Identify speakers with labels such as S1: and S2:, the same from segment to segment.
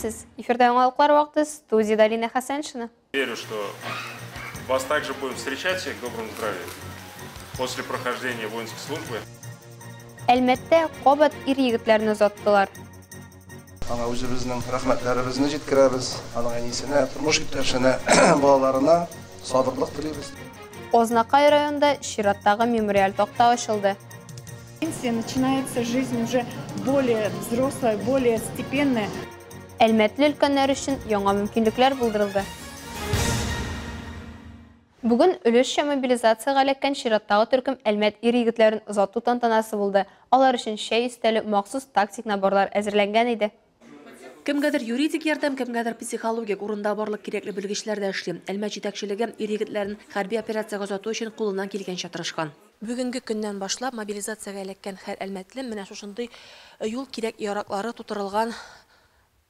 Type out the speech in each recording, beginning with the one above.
S1: Сәлеметсіз. Эфирда оңалықлар вақты студияда Алина Хасеншина.
S2: Верю, что вас также будем встречать всех в добром здравии после прохождения воинской службы.
S1: Әлмәттә қобат ир-егетләрне озаттылар.
S3: Ана үзебезнең рәхмәтләребезне җиткерәбез. Аның әнисенә, тормыш иптәшенә, балаларына садаклык телибез.
S1: Ознакай районында чираттагы мемориаль токта ачылды.
S4: Начинается жизнь уже более взрослая, более степенная.
S1: Әлмәтле өлкәннәр өчен яңа мөмкинлекләр булдырылды. Бүген өлешчә мобилизацияга эләккән чираттагы төркем Әлмәт ир-егетләрен озату тантанасы булды. Алар өчен шәй өстәле махсус тактик наборлар әзерләнгән иде.
S5: Кемгәдер юридик ярдәм, кемгәдер психологик урында барлык кирәкле белгечләр дә эшли. Әлмәт җитәкчелеге ир-егетләрен хәрби операциягә озату өчен кулыннан килгәнчә тырышкан. Бүгенге көннән башлап мобилизациягә эләккән һәр әлмәтле менә шушындый юл кирәк яраклары тутырылган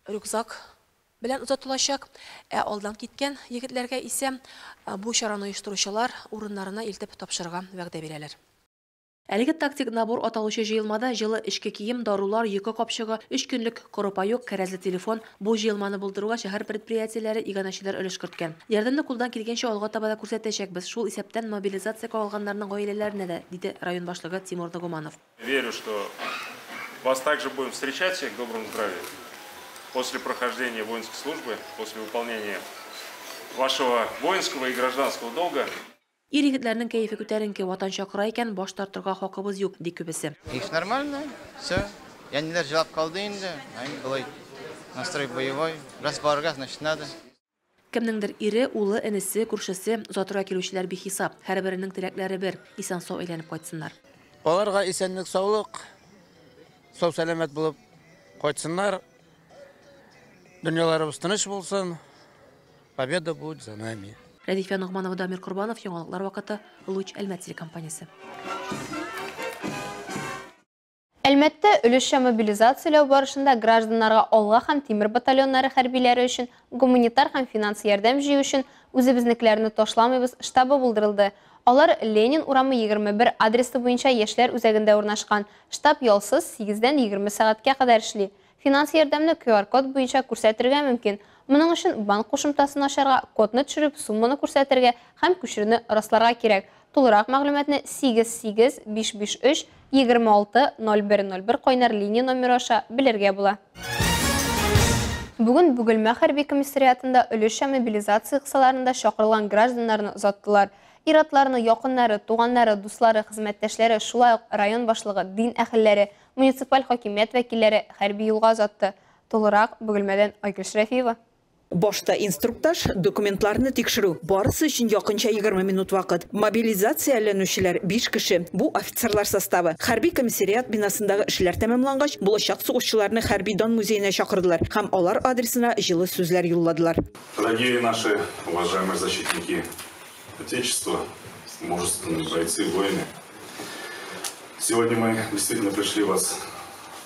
S5: рюкзак белән озатылачак. Алдан киткән егетләргә исә бу чараны оештыручылар урыннарына илтеп тапшырырга вәгъдә бирәләр. Әлеге тактик набор аталучы җыелмада җылы эшке кием, дарулар, йокы капчыгы, 3 көнлек корупайок, кәрәзле телефон, бу җыелманы булдыруга шәһәр предприятиеләре иганәчеләр өлеш керткән. Ярдәмне кулдан килгәнчә алга таба да күрсәтәчәкбез. Шул исәптән мобилизациягә алганнарның гаиләләренә дә, диде район башлыгы Тимур Нагуманов.
S2: Верю, что вас также будем встречать всех в добром здравии после прохождения воинской службы, после выполнения вашего воинского и гражданского долга.
S5: Ир-егетләрнең кәефе күтәренке, ватан чакыра икән, баш тартырга хакыбыз юк, ди күбесе.
S6: Их нормально, все. Я не даже җавап калды инде. Былай настрой боевой. Раз барырга, значит надо.
S5: Кемнеңдер ире, улы, энесе, күршесе, озатырга килүчеләр бихисап. Һәрберенең теләкләре бер, исән-сау әйләнеп кайтсыннар.
S7: Аларга исәнлек, саулык, сау сәламәт булып кайтсыннар. Дөньяларыбыз тыныч булсын. Победа будет за нами.
S5: Рәдифә Нугманова, Дамир Курбанов, яңалыклар вакыты, Луч Әлмәт телекомпаниясе.
S1: Әлмәттә өлешчә мобилизацияләү барышында гражданнарга алга һәм тимер батальоннары хәрбиләре өчен гуманитар һәм финанс ярдәм җыю өчен үзебезнекеләрне ташламыйбыз штабы булдырылды. Алар Ленин урамы 21 адресы буенча яшьләр үзәгендә урнашкан. Штаб ялсыз 8-дән 20 сәгатькә кадәр эшли. Финанс ярдәмне QR-код буенча күрсәтергә мөмкин. Моның өчен банк кушымтасын ачарга, кодны төшереп, сумманы күрсәтергә һәм күчерүне расларга кирәк. Тулырак мәгълүматны 88-553 26-01-01 кайнар линия номеры аша белергә була. Бүген Бөгелмә хәрби комиссариатында өлешчә мобилизация кысаларында чакырылган гражданнарны озаттылар. Иратларны якыннары, туганнары, дуслары, хезмәттәшләре, шулай ук район башлыгы, дин әһелләре, муниципаль хакимият вәкилләре хәрби юлга озатты. Тулырак Бөгелмәдән Айгөл Шәрәфиева.
S8: Башта инструктаж, документларны тикшерү. Барысы өчен якынча 20 минут вакыт. Мобилизацияләнүчеләр 5 кеше. Бу офицерлар составы. Хәрби комиссариат бинасындагы эшләр тәмамлангач, булачак сугышчыларны хәрби дан музеена чакырдылар һәм алар адресына җылы сүзләр юлладылар.
S9: Дорогие наши уважаемые защитники Отечества, мужественные бойцы, воины, сегодня мы действительно пришли вас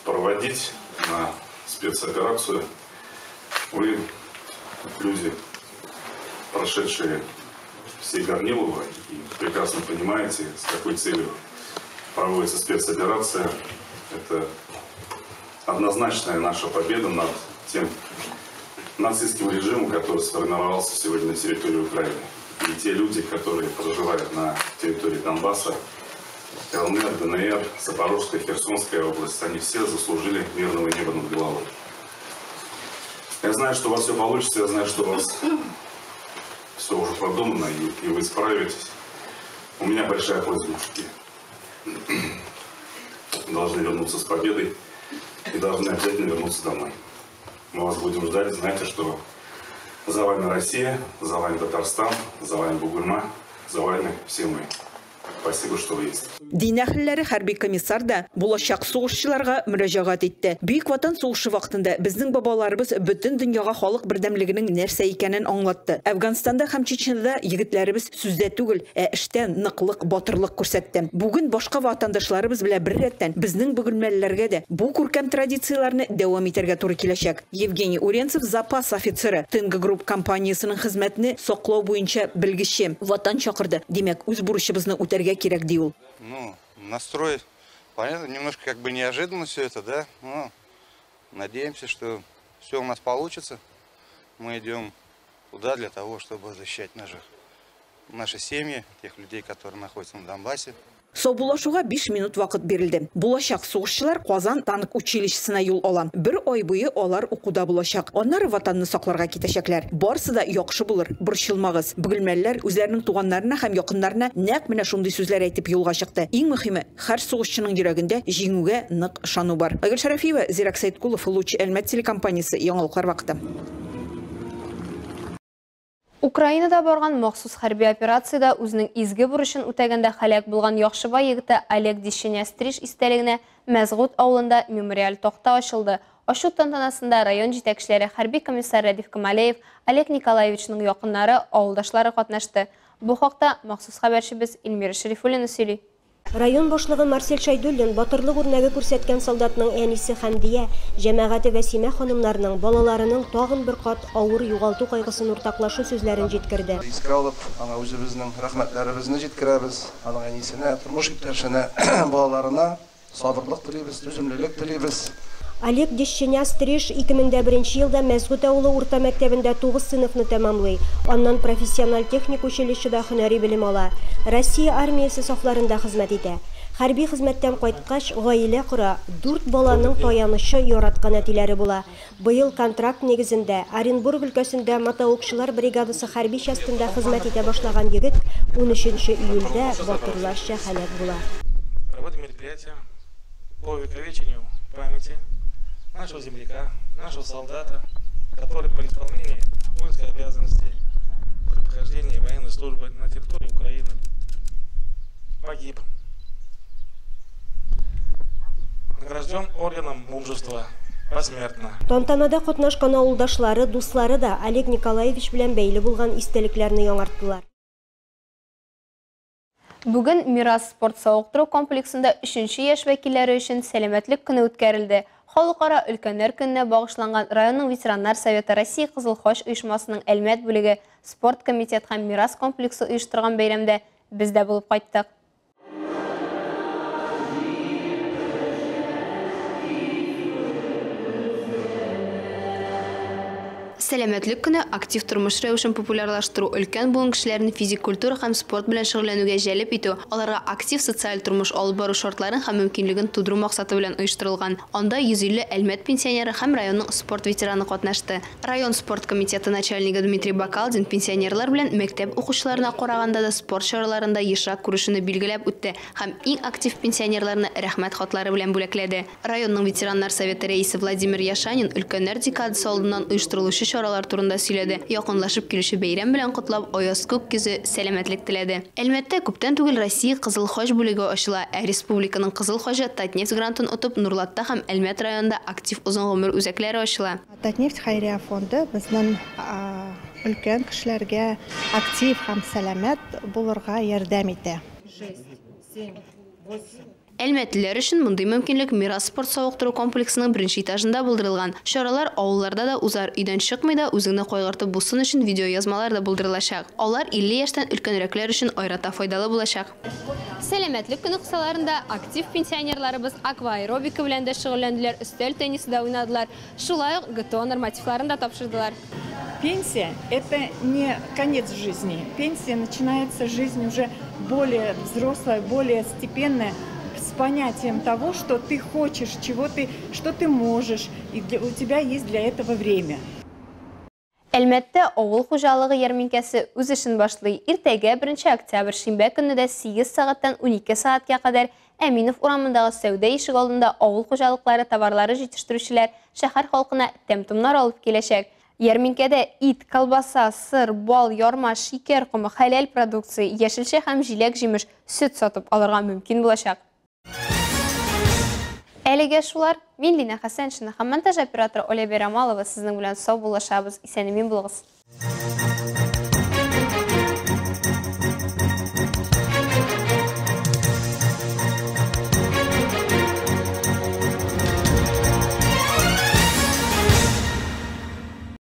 S9: проводить на спецоперацию. Вы люди, прошедшие все горнилова, и прекрасно понимаете, с какой целью проводится спецоперация. Это однозначная наша победа над тем нацистским режимом, который сформировался сегодня на территории Украины. И те люди, которые проживают на территории Донбасса, ЛНР, ДНР, Запорожская, Херсонская область, они все заслужили мирного неба над головой. Я знаю, что у вас все получится, я знаю, что у вас все уже продумано, и вы справитесь. У меня большая просьба, мужики. Должны вернуться с победой и должны обязательно вернуться домой. Мы вас будем ждать, знаете, что за вами Россия, за вами Татарстан, за вами Бугульма, за вами все мы. Спасибо, что вы есть.
S8: Дин әһелләре хәрби комиссар да булачак сугышчыларга мөрәҗәгать итте. Бөек ватан сугышы вакытында безнең бабаларыбыз бөтен дөньяга халык бердәмлегенең нәрсә икәнен аңлатты. Әфганстанда һәм Чечняда егетләребез сүздә түгел, эштә ныклык, батырлык күрсәтте. Бүген башка ватандашларыбыз белән бер рәттән безнең бөгелмәлеләргә дә бу күркәм традицияләрне дәвам итәргә туры киләчәк. Евгений Уренцев, запас офицеры, Тынга групп компаниясының хезмәтне саклау буенча белгече, ватан чакырды. Димәк, үз бурычыбызны үтәргә кирәк ди ул.
S10: Ну, настрой, понятно, немножко как бы неожиданно все это, да? Но надеемся, что
S7: все у нас получится. Мы идем туда для того, чтобы защищать наши семьи, тех людей, которые находятся на Донбассе.
S8: Саубулашуға 5 минут вақыт берілді. Болашақ соғышчылар Қазан танк училищесіне юл алан. Бір ай бойы олар оқуда болашақ. Оннары ватанны сақларға кетешеклер. Барысы да яқшы булыр, борчылмагыз. Бүгілмәлілер үзләрінің туғаннарына һәм якыннарына нәқ менә шундый сүзләр әйтеп юлга чыкты. Иң мөһиме, һәр соғышчының йөрәгендә җиңүгә нык ышану бар. Айгөл Шәрәфиева, Зирак Сәйдкулов, Луч Әлмәт телекомпаниясе, яңалыклар вакыты.
S1: Украинада барган махсус хәрби операцияда үзенең изге бурычын үтәгәндә һәлак булган яхшыбай егете Олег Дещеня-Стриж истәлегенә Мәзгут авылында мемориаль тохта ачылды. Ачу тантанасында район җитәкчеләре, хәрби комиссар Радиф Камалеев, Олег Николаевичның якыннары, авылдашлары катнашты. Бу хакта махсус хәбәрчебез Илмира Шәрифуллина сөйли.
S10: Район башлыгы Марсель Шайдуллин батырлык үрнәге күрсәткән солдатның әнисе Хәмдия, җәмәгате Вәсимә ханымнарның балаларының тагын бер кат авыр югалту кайгысын уртаклашу сүзләрен җиткерде.
S3: Искә алып, аңа үзебезнең рәхмәтләребезне җиткерәбез. Аның әнисенә, тормыш иптәшенә, балаларына сабырлык телибез, түземлелек телибез.
S10: Олег Дещеня-Стриж 2001 елда Мәзгут авылы урта мәктәбендә 9 сыйныфны тәмамлый. Аннан профессиональ техник училищеда һөнәри белем ала. Россия армиясе сафларында хезмәт итә. Хәрби хезмәттән кайткач, гаилә кора, 4 баланың таянышы яраткан әтиләре була. Быел контракт негезендә Оренбург өлкәсендә мотоукчылар бригадасы хәрби частында хезмәт итә башлаган егет 13 июльдә батырларча һәлак була.
S11: Проводим мероприятия по увековечению памяти нашего земляка, нашего солдата, который при исполнении воинской обязанности при прохождении военной службы на территории Украины погиб. Награжден орденом мужества посмертно.
S10: Тантанада катнашкан авылдашлары, дуслары да Олег Николаевич белән бәйле булган истәлекләрне яңарттылар.
S1: Бүген Мирас спорт сауыктыру комплексында 3-нче яшь вәкилләре өчен сәламәтлек көне үткәрелде. Халыкара өлкәннәр көненә багышланган районның ветераннар советы Россия Кызыл Хош оешмасының Әлмәт бүлеге спорт комитет һәм Мирас комплексы оештырган бәйрәмдә без дә булып кайттык. Сәламәтлек көне актив тормыш рәвешен популярлаштыру, өлкән буын кешеләрне физик культура һәм спорт белән шөгыльләнүгә җәлеп итү, аларга актив социаль тормыш алып бару шартларын һәм мөмкинлеген тудыру максаты белән оештырылган. Анда 150 Әлмәт пенсионеры һәм районның спорт ветераны катнашты. Район спорт комитеты начальнигы Дмитрий Бакалдин пенсионерлар белән мәктәп укучыларына караганда да спорт чараларында ешрак күрешүне билгеләп үтте һәм иң актив пенсионерларны рәхмәт хатлары белән бүләкләде. Районның ветераннар советы рәисе Владимир Яшанин өлкәннәр декадасы алдыннан оештырылучы чаралар турында сөйләде. Якынлашып килүче бәйрәм белән котлап, аяз күк көзе сәламәтлек теләде. Әлмәттә күптән түгел Россия Кызыл Хош бүлеге ачыла. Республиканың Кызыл Хожа Татнефть грантын отып Нурлатта һәм Әлмәт районында актив узын гомер үзәкләре ачыла.
S12: Татнефть хәйрия фонды безнең өлкән кешеләргә актив һәм сәламәт булырга ярдәм итә.
S10: 6, 7, 8
S1: Әлмәтлеләр өчен мондый мөмкинлек Мирас спорт сауыктыру комплексының 1-нче этажында булдырылган. Чаралар авылларда да узар, өйдән чыкмый да үзеңне кайгыртып бусын өчен видеоязмалар да булдырылачак. Алар 50 яшьтән өлкәнрәкләр өчен айрата файдалы булачак. Сәламәтлек көне кысаларында актив пенсионерларыбыз акваэробика белән дә шөгыльләнделәр, өстәл теннисы да уйнадылар. Шулай ук ГТО нормативларын да тапшырдылар.
S4: Пенсия – это не конец жизни. Пенсия начинается жизнь уже более взрослая, более степенная, с понятием того, что ты хочешь, что ты можешь, и у тебя есть для этого время.
S1: Әлмәттә авыл хуҗалыгы ярминкәсе үз эшен башлый. Иртәгә 1 октябрь шимбә көнендә 8 сәгатьтән 12 сәгатькә кадәр Әминов урамындагы сәүдә ишек алдында авыл хуҗалыклары товарлары җитештерүчеләр шәһәр халкына тәм-томнар алып киләчәк. Ярминкәдә ит, колбаса, сыр, бал, ярма, шикәр комы, хәләл продукция, яшелчә һәм җиләк-җимеш, сөт сатып алырга мөмкин булачак. Әлегә шулар, мин Лина Хәсәншина һәм монтаж операторы Оля Берамалова сезнең белән сау булышабыз. Исән-имин булыгыз.